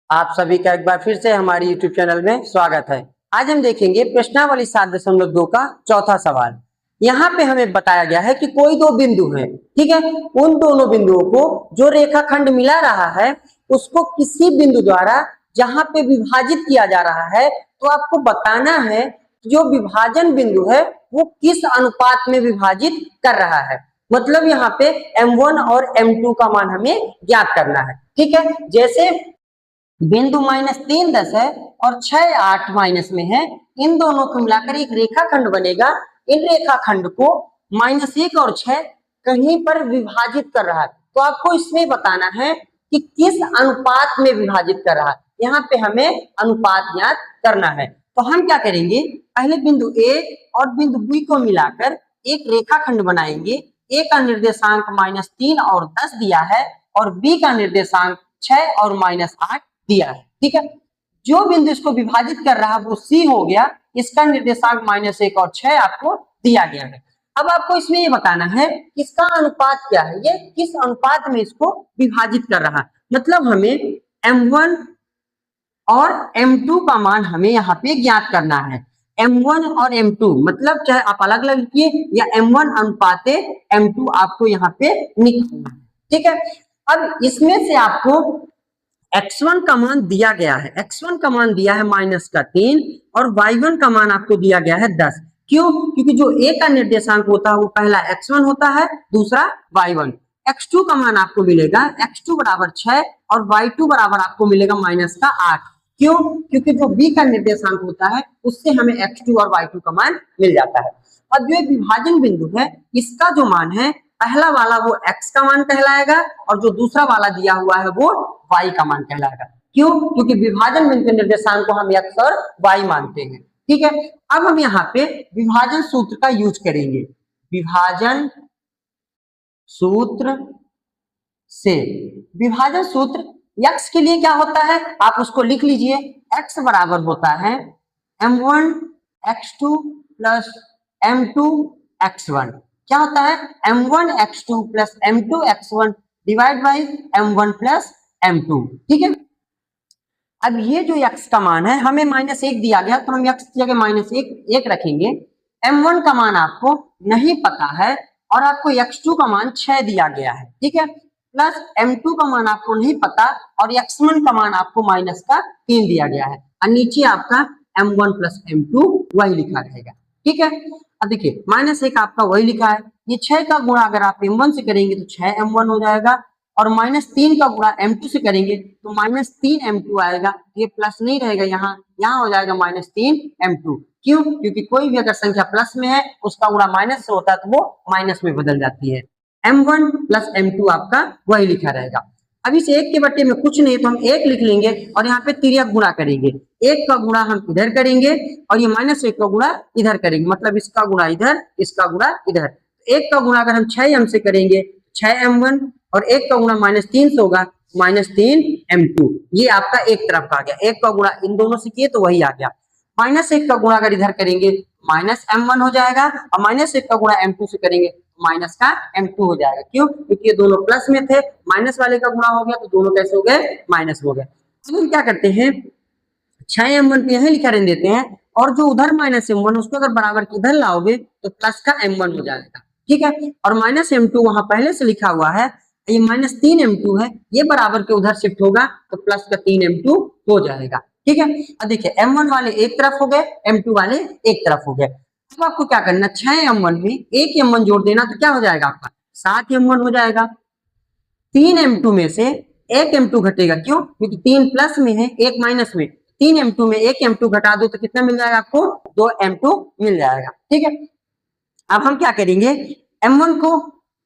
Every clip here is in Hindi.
आप सभी का एक बार फिर से हमारी YouTube चैनल में स्वागत है। आज हम देखेंगे प्रश्नावली 7.2 का चौथा सवाल। यहाँ पे हमें बताया गया है कि कोई दो बिंदु है, ठीक है। उन दोनों बिंदुओं को जो रेखाखंड मिला रहा है उसको किसी बिंदु द्वारा जहां पे विभाजित किया जा रहा है, तो आपको बताना है जो विभाजन बिंदु है वो किस अनुपात में विभाजित कर रहा है। मतलब यहाँ पे M1 और M2 का मान हमें ज्ञात करना है, ठीक है। जैसे बिंदु -3 10 है और 6 8 माइनस में है, इन दोनों को मिलाकर एक रेखाखंड बनेगा। इन रेखाखंड को -1 और 6 कहीं पर विभाजित कर रहा है, तो आपको इसमें बताना है कि किस अनुपात में विभाजित कर रहा है। यहाँ पे हमें अनुपात ज्ञात करना है, तो हम क्या करेंगे, पहले बिंदु ए और बिंदु बी को मिलाकर एक रेखाखंड बनाएंगे। ए का निर्देशांक -3 और 10 दिया है और बी का निर्देशांक 6 और -8 दिया है, ठीक है। जो बिंदु इसको विभाजित कर रहा है वो सी हो गया, इसका निर्देशांक -1 और 6 आपको दिया गया है। अब आपको इसमें ये बताना है इसका अनुपात क्या है, ये किस अनुपात में इसको विभाजित कर रहा है। मतलब हमें M1 और M2 का मान हमें यहाँ पे ज्ञात करना है। M1 और M2 मतलब चाहे आप अलग अलग लिखिए या M1 अनुपाते M2 आपको यहाँ पे निकालना है, ठीक है। अब इसमें से आपको x1 का मान दिया गया है, x1 का मान दिया है -3 और y1 का मान आपको दिया गया है 10। क्यों? क्योंकि जो a का निर्देशांक होता है वो पहला x1 होता है, दूसरा y1। x2 का मान आपको मिलेगा x2 बराबर 6 और y2 बराबर आपको मिलेगा -8। क्यों? क्योंकि जो b का निर्देशांक होता है उससे हमें x2 और y2 का मान मिल जाता है। अब जो विभाजन बिंदु है इसका जो मान है, पहला वाला वो x का मान कहलाएगा और जो दूसरा वाला दिया हुआ है वो y का मान कहलाएगा। क्यों? क्योंकि विभाजन बिंदु के निर्देशांक को हम x और y मानते हैं, ठीक है। अब हम यहाँ पे विभाजन सूत्र का यूज करेंगे। विभाजन सूत्र से विभाजन सूत्र x के लिए क्या होता है आप उसको लिख लीजिए। x बराबर होता है m1 x2 plus m2 x1। क्या होता है m1 x2 plus m2 x1 divide by m1 plus m2, ठीक है। अब ये जो x का मान है हमें -1 दिया गया, तो हम x की जगह -1 रखेंगे। m1 का मान आपको नहीं पता है और आपको x2 का मान 6 दिया गया है, ठीक है। प्लस m2 का मान आपको नहीं पता और x1 का मान आपको -3 दिया गया है और नीचे आपका m1 प्लस m2 वही लिखा रहेगा, ठीक है। अब देखिए -1 आपका वही लिखा है, ये 6 का गुणा अगर आप m1 से करेंगे तो 6m1 हो जाएगा और -3 का गुणा m2 से करेंगे तो -3 m2 आएगा। ये प्लस नहीं रहेगा, यहाँ हो जाएगा -3 m2। क्यों? क्योंकि कोई भी अगर संख्या प्लस में है उसका गुणा माइनस से होता है तो वो माइनस में बदल जाती है। m1 प्लस m2 आपका वही लिखा रहेगा। अब इस एक के बट्टे में कुछ नहीं तो हम एक लिख लेंगे और यहाँ पे तिर्यक गुणा करेंगे। एक का गुणा हम इधर करेंगे और ये -1 का गुणा इधर करेंगे, मतलब इसका गुणा इधर, इसका गुणा इधर। एक का गुणा अगर हम 6m से करेंगे 6m1 और एक का गुणा -3 से होगा -3m2। ये आपका एक तरफ का आ गया, एक का गुणा इन दोनों से किए तो वही आ गया। -1 का गुणा अगर इधर करेंगे -m1 हो जाएगा और -1 का गुणा m2 से करेंगे माइनस का m2 हो जाएगा। क्यों? क्योंकि ये दोनों प्लस में थे, माइनस वाले का गुणा हो गया तो दोनों कैसे हो गए, माइनस हो गए। अब हम क्या करते हैं 6m1 को यही लिखा रहने देते हैं और जो उधर -m1 उसको अगर बराबर के इधर लाओगे तो प्लस का m1 हो जाएगा, ठीक है। और -m2 वहां पहले से लिखा हुआ है, ये -3m2 है, ये बराबर के उधर शिफ्ट होगा तो प्लस का 3m2 हो जाएगा, ठीक है। अब देखिए m1 वाले एक तरफ हो गए, m2 वाले एक तरफ हो गए। अब आपको क्या करना, 6m1 में एक m1 जोड़ देना तो क्या हो जाएगा आपका 7m1 हो जाएगा। 3m2 में से एक m2 घटेगा, क्यों? क्योंकि 3 प्लस में है एक माइनस में, 3m2 में एक m2 घटा दो तो कितना मिल जाएगा आपको 2m2 मिल जाएगा, ठीक है। अब हम क्या करेंगे m1 को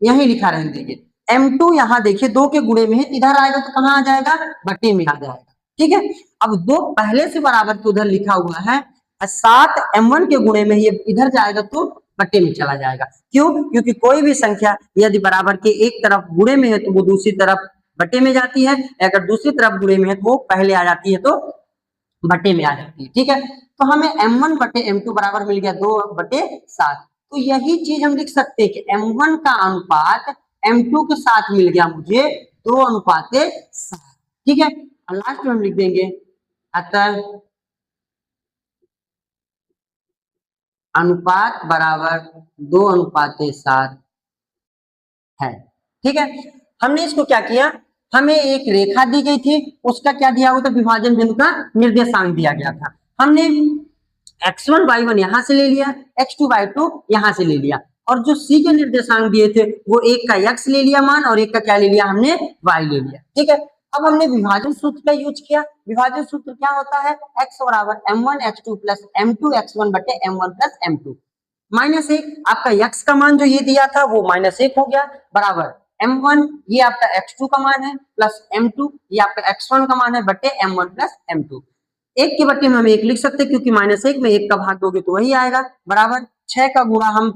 यही लिखा रहने देंगे, m2 यहाँ देखिए 2 के गुणे में है, इधर आएगा तो कहाँ आ जाएगा, बट्टे में आ जाएगा, ठीक है। अब 2 पहले से बराबर के उधर लिखा हुआ है, 7 m1 के गुणे में ये इधर जाएगा तो बट्टे में चला जाएगा। क्यों? क्योंकि कोई भी संख्या यदि बराबर के एक तरफ गुणे में है तो वो दूसरी तरफ बट्टे में जाती है, अगर दूसरी तरफ गुणे में है तो वो पहले आ जाती है तो बट्टे में आ जाती है, ठीक है। तो हमें m1 बटे m2 बराबर मिल गया 2/7। तो यही चीज हम लिख सकते हैं कि m1 का अनुपात m2 के साथ मिल गया मुझे 2:7, ठीक है। और लास्ट में हम लिख देंगे अतः अनुपात बराबर 2:7 है। ठीक है, हमने इसको क्या किया, हमें एक रेखा दी गई थी, उसका क्या दिया हुआ था, विभाजन बिंदु का निर्देशांक दिया गया था। हमने x1 y1 यहां से ले लिया, x2 y2 यहां से ले लिया, और जो c के निर्देशांक दिए थे वो एक का x ले लिया मान, और एक का क्या ले लिया हमने, y ले लिया। ठीक है, अब हमने विभाजन सूत्र का यूज किया। विभाजन सूत्र क्या होता है, x बराबर m1 x2 plus m2 x1 बटे m1 प्लस m2 -1। आपका x का मान जो ये दिया था वो -1 हो गया, बराबर m1 ये आपका x2 का मान है, प्लस m2 ये आपका x1 का मान है, बटे m1 प्लस m2। एक के बट्टे में हम एक लिख सकते हैं, क्योंकि -1 में एक का भाग दोगे तो वही आएगा, बराबर 6 का गुणा हम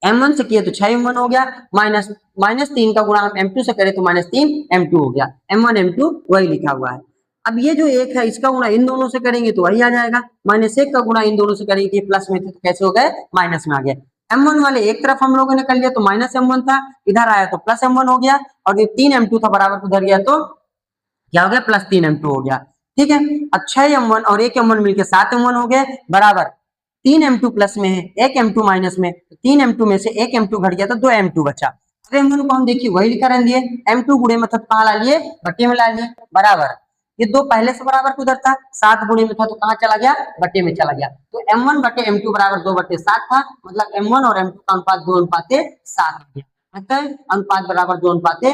m1 से किए तो 6m1 हो गया, -3 का गुणा हम m2 से करें तो -3 m2 हो गया, m1 m2 वही लिखा हुआ है। अब ये जो एक है इसका गुणा इन दोनों से करेंगे तो वही आ जाएगा, -1 का गुणा इन दोनों से करेंगे, प्लस में थे तो कैसे हो गए, माइनस में आ गया। m1 वाले एक तरफ हम लोगों ने कर लिया तो -m1 था, इधर आया तो +m1 हो गया, और ये 3m2 था बराबर उधर गया तो क्या हो गया, +3m2 हो गया। ठीक है, अब 6m1 और 1m1 मिलकर 7m1 हो गए, बराबर 3m2 प्लस में है, 1m2 माइनस में, 3m2 में से 1m2 घट गया तो 2m2 बचा। अरे m1 को हम देखिए वही लिखा रहने दिए, m2 गुणे में था तो कहाँ ला लिए, बट्टे में ला लिए, बराबर ये दो पहले से बराबर उधर था, 7 गुणे में था तो कहाँ चला गया, बट्टे में चला गया, तो m1 बटे m2 बराबर 2/7 था, मतलब m1 और m2 का अनुपात 2:7 हो गया, मतलब अनुपात बराबर 2:7